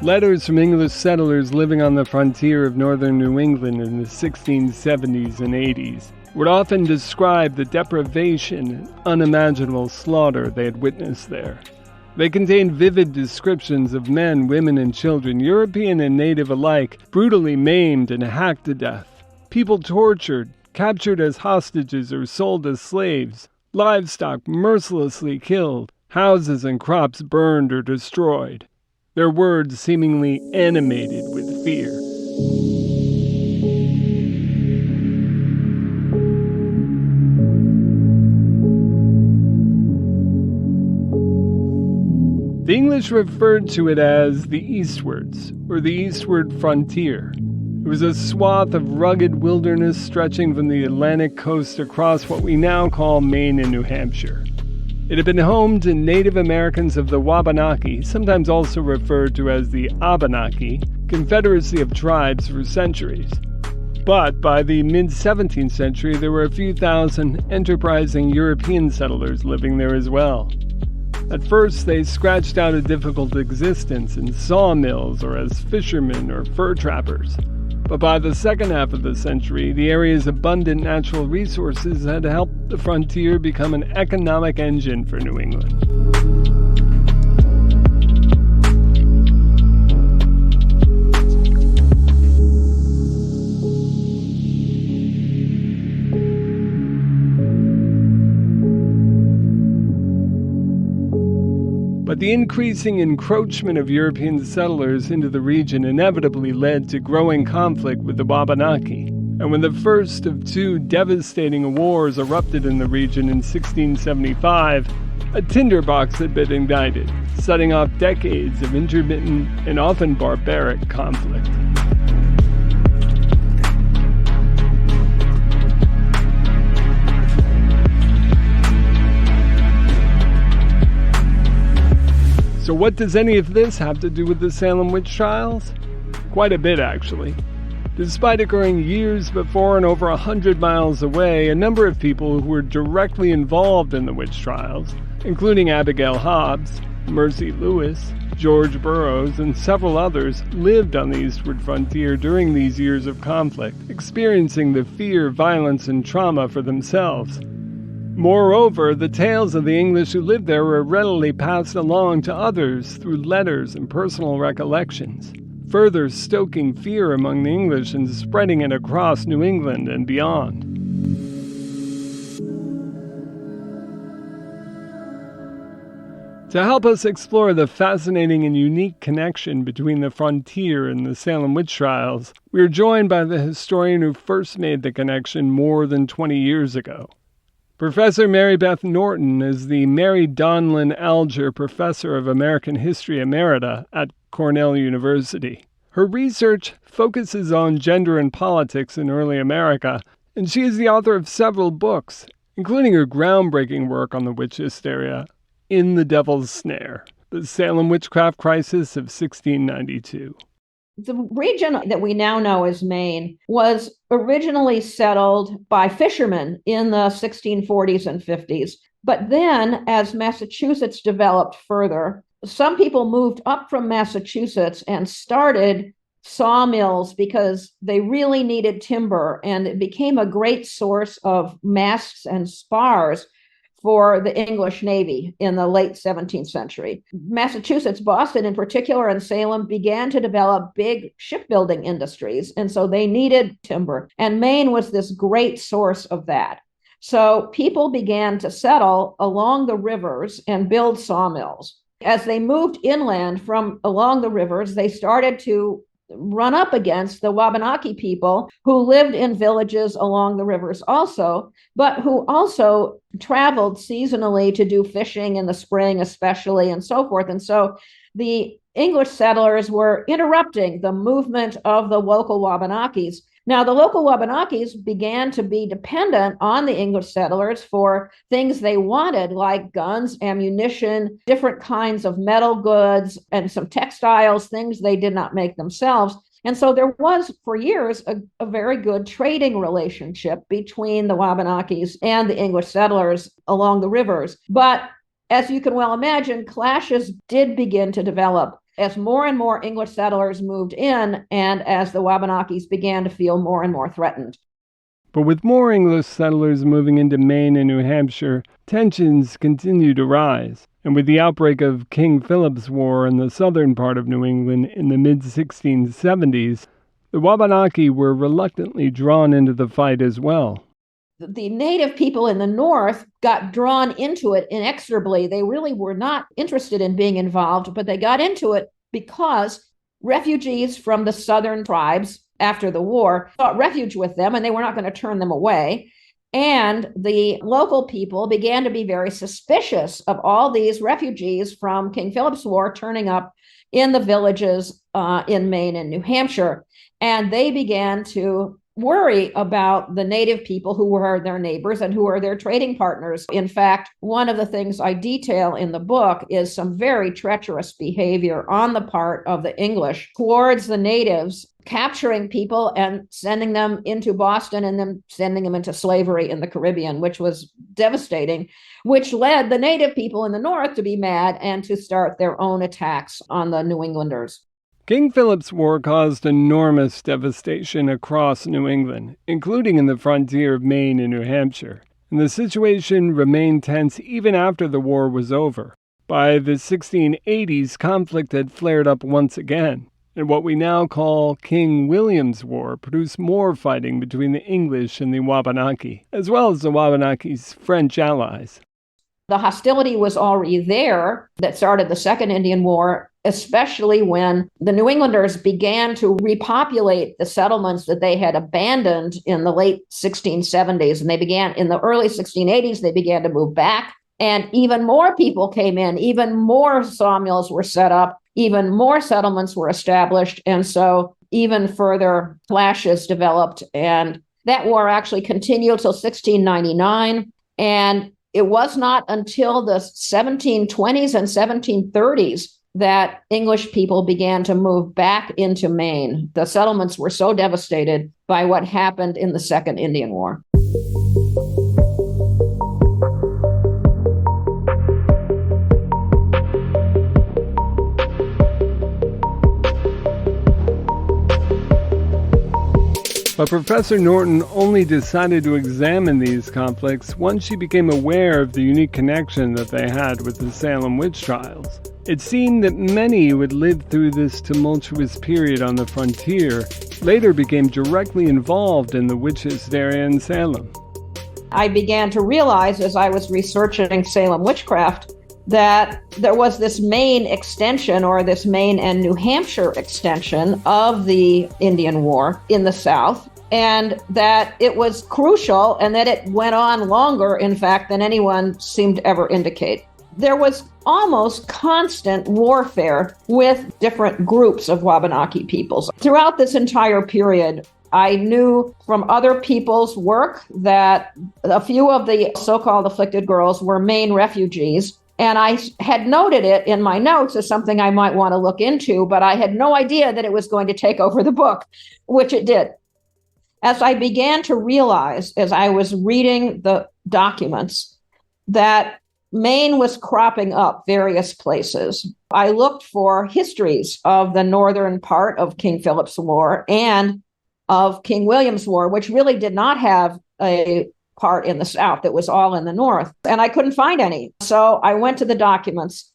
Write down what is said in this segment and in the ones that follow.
Letters from English settlers living on the frontier of northern New England in the 1670s and 80s would often describe the deprivation and unimaginable slaughter they had witnessed there. They contained vivid descriptions of men, women, and children, European and native alike, brutally maimed and hacked to death. People tortured, captured as hostages or sold as slaves, livestock mercilessly killed, houses and crops burned or destroyed, their words seemingly animated with fear. The English referred to it as the Eastwards, or the Eastward Frontier. It was a swath of rugged wilderness stretching from the Atlantic coast across what we now call Maine and New Hampshire. It had been home to Native Americans of the Wabanaki, sometimes also referred to as the Abenaki, confederacy of tribes for centuries. But by the mid-17th century, there were a few thousand enterprising European settlers living there as well. At first, they scratched out a difficult existence in sawmills or as fishermen or fur trappers. But by the second half of the century, the area's abundant natural resources had helped the frontier become an economic engine for New England. But the increasing encroachment of European settlers into the region inevitably led to growing conflict with the Wabanaki. And when the first of two devastating wars erupted in the region in 1675, a tinderbox had been ignited, setting off decades of intermittent and often barbaric conflict. So what does any of this have to do with the Salem Witch Trials? Quite a bit, actually. Despite occurring years before and over 100 miles away, a number of people who were directly involved in the witch trials, including Abigail Hobbs, Mercy Lewis, George Burroughs, and several others, lived on the Eastward Frontier during these years of conflict, experiencing the fear, violence, and trauma for themselves. Moreover, the tales of the English who lived there were readily passed along to others through letters and personal recollections, further stoking fear among the English and spreading it across New England and beyond. To help us explore the fascinating and unique connection between the frontier and the Salem Witch Trials, we are joined by the historian who first made the connection more than 20 years ago. Professor Mary Beth Norton is the Mary Donlin Alger Professor of American History Emerita at Cornell University. Her research focuses on gender and politics in early America, and she is the author of several books, including her groundbreaking work on the witch hysteria, In the Devil's Snare, the Salem Witchcraft Crisis of 1692. The region that we now know as Maine was originally settled by fishermen in the 1640s and 50s. But then, as Massachusetts developed further, some people moved up from Massachusetts and started sawmills because they really needed timber, and it became a great source of masts and spars for the English Navy in the late 17th century. Massachusetts, Boston in particular, and Salem began to develop big shipbuilding industries, and so they needed timber. And Maine was this great source of that. So people began to settle along the rivers and build sawmills. As they moved inland from along the rivers, they started to run up against the Wabanaki people who lived in villages along the rivers also, but who also traveled seasonally to do fishing in the spring especially, and so forth. And so the English settlers were interrupting the movement of the local Wabanakis. Now, the local Wabanakis began to be dependent on the English settlers for things they wanted, like guns, ammunition, different kinds of metal goods, and some textiles, things they did not make themselves. And so there was, for years, a very good trading relationship between the Wabanakis and the English settlers along the rivers. But as you can well imagine, clashes did begin to develop as more and more English settlers moved in and as the Wabanakis began to feel more and more threatened. But with more English settlers moving into Maine and New Hampshire, tensions continued to rise. And with the outbreak of King Philip's War in the southern part of New England in the mid-1670s, the Wabanaki were reluctantly drawn into the fight as well. The native people in the north got drawn into it inexorably. They really were not interested in being involved, but they got into it because refugees from the southern tribes after the war sought refuge with them, and they were not going to turn them away. And the local people began to be very suspicious of all these refugees from King Philip's War turning up in the villages in Maine and New Hampshire. And they began to worry about the native people who were their neighbors and who were their trading partners. In fact, one of the things I detail in the book is some very treacherous behavior on the part of the English towards the natives, capturing people and sending them into Boston and then sending them into slavery in the Caribbean, which was devastating, which led the native people in the north to be mad and to start their own attacks on the New Englanders. King Philip's War caused enormous devastation across New England, including in the frontier of Maine and New Hampshire, and the situation remained tense even after the war was over. By the 1680s, conflict had flared up once again, and what we now call King William's War produced more fighting between the English and the Wabanaki, as well as the Wabanaki's French allies. The hostility was already there that started the Second Indian War, especially when the New Englanders began to repopulate the settlements that they had abandoned in the late 1670s. And they began in the early 1680s, they began to move back. And even more people came in, even more sawmills were set up, even more settlements were established. And so even further clashes developed. And that war actually continued till 1699. And it was not until the 1720s and 1730s that English people began to move back into Maine. The settlements were so devastated by what happened in the Second Indian War. But Professor Norton only decided to examine these conflicts once she became aware of the unique connection that they had with the Salem Witch Trials. It seemed that many who had lived through this tumultuous period on the frontier later became directly involved in the witch hysteria in Salem. I began to realize as I was researching Salem witchcraft that there was this Maine extension, or this Maine and New Hampshire extension of the Indian War in the South, and that it was crucial and that it went on longer, in fact, than anyone seemed to ever indicate. There was almost constant warfare with different groups of Wabanaki peoples. Throughout this entire period, I knew from other people's work that a few of the so-called afflicted girls were Maine refugees. And I had noted it in my notes as something I might want to look into, but I had no idea that it was going to take over the book, which it did. As I began to realize, as I was reading the documents, that Maine was cropping up various places, I looked for histories of the northern part of King Philip's War and of King William's War, which really did not have a part in the South. It was all in the North. And I couldn't find any. So I went to the documents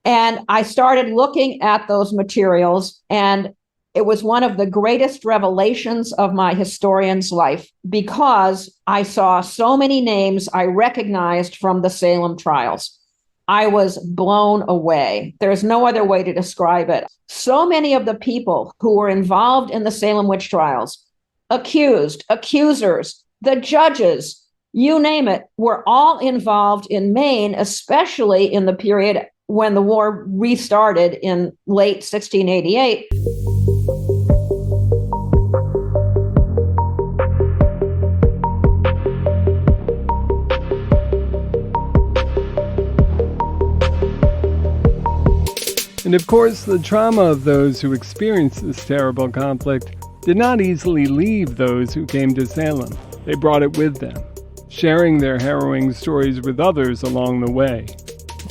and I started looking at those materials. And it was one of the greatest revelations of my historian's life because I saw so many names I recognized from the Salem trials. I was blown away. There's no other way to describe it. So many of the people who were involved in the Salem witch trials, accused, accusers, the judges, you name it, were all involved in Maine, especially in the period when the war restarted in late 1688. And of course, the trauma of those who experienced this terrible conflict did not easily leave those who came to Salem. They brought it with them, sharing their harrowing stories with others along the way.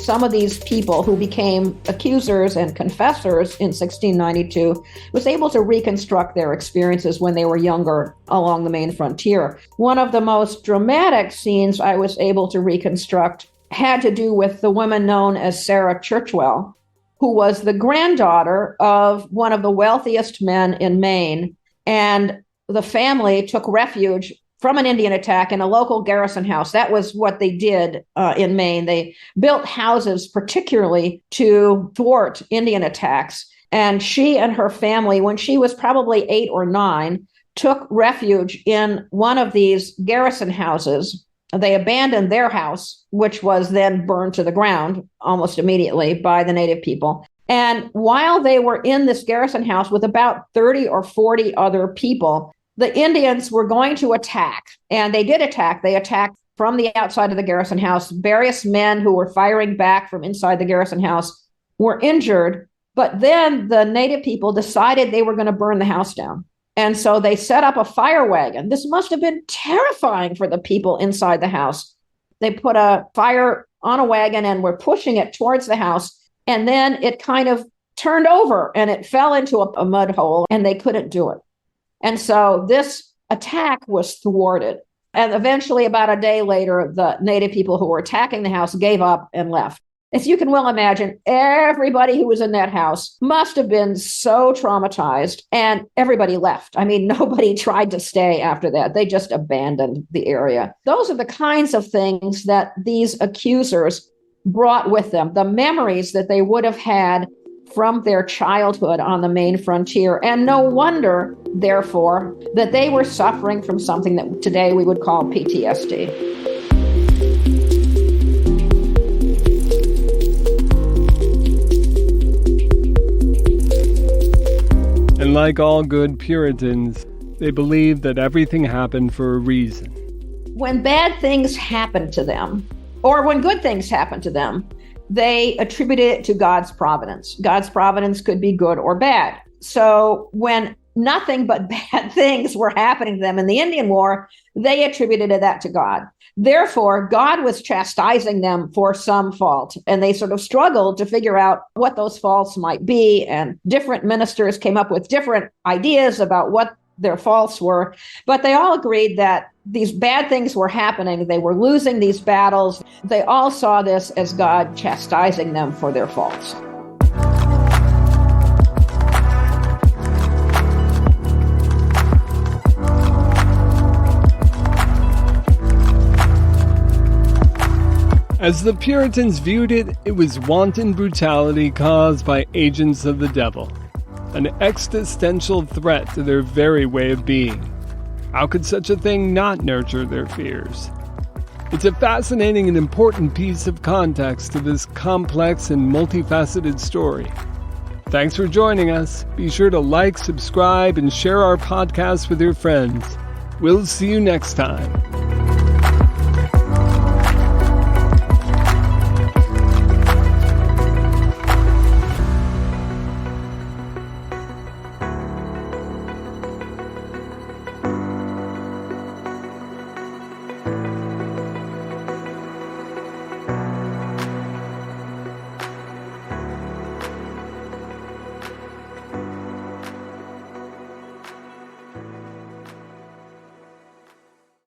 some of these people who became accusers and confessors in 1692 was able to reconstruct their experiences when they were younger along the Maine frontier. One of the most dramatic scenes I was able to reconstruct had to do with the woman known as Sarah Churchwell, who was the granddaughter of one of the wealthiest men in Maine. And the family took refuge from an Indian attack in a local garrison house. That was what they did in Maine. They built houses particularly to thwart Indian attacks. And she and her family, when she was probably 8 or 9, took refuge in one of these garrison houses. They abandoned their house, which was then burned to the ground almost immediately by the native people. And while they were in this garrison house with about 30 or 40 other people, the Indians were going to attack, and they did attack. They attacked from the outside of the garrison house. Various men who were firing back from inside the garrison house were injured, but then the native people decided they were going to burn the house down. And so they set up a fire wagon. This must have been terrifying for the people inside the house. They put a fire on a wagon and were pushing it towards the house, and then it kind of turned over and it fell into a mud hole, and they couldn't do it. And so this attack was thwarted. And eventually, about a day later, the native people who were attacking the house gave up and left. As you can well imagine, everybody who was in that house must have been so traumatized, and everybody left. I mean, nobody tried to stay after that. They just abandoned the area. Those are the kinds of things that these accusers brought with them, the memories that they would have had from their childhood on the Maine frontier. And no wonder, therefore, that they were suffering from something that today we would call PTSD. And like all good Puritans, they believed that everything happened for a reason. When bad things happen to them, or when good things happen to them, they attributed it to God's providence. God's providence could be good or bad. So when nothing but bad things were happening to them in the Indian War, they attributed that to God. Therefore, God was chastising them for some fault, and they sort of struggled to figure out what those faults might be, and different ministers came up with different ideas about what their faults were, but they all agreed that these bad things were happening. They were losing these battles. They all saw this as God chastising them for their faults. As the Puritans viewed it, it was wanton brutality caused by agents of the devil, an existential threat to their very way of being. How could such a thing not nurture their fears? It's a fascinating and important piece of context to this complex and multifaceted story. Thanks for joining us. Be sure to like, subscribe, and share our podcast with your friends. We'll see you next time.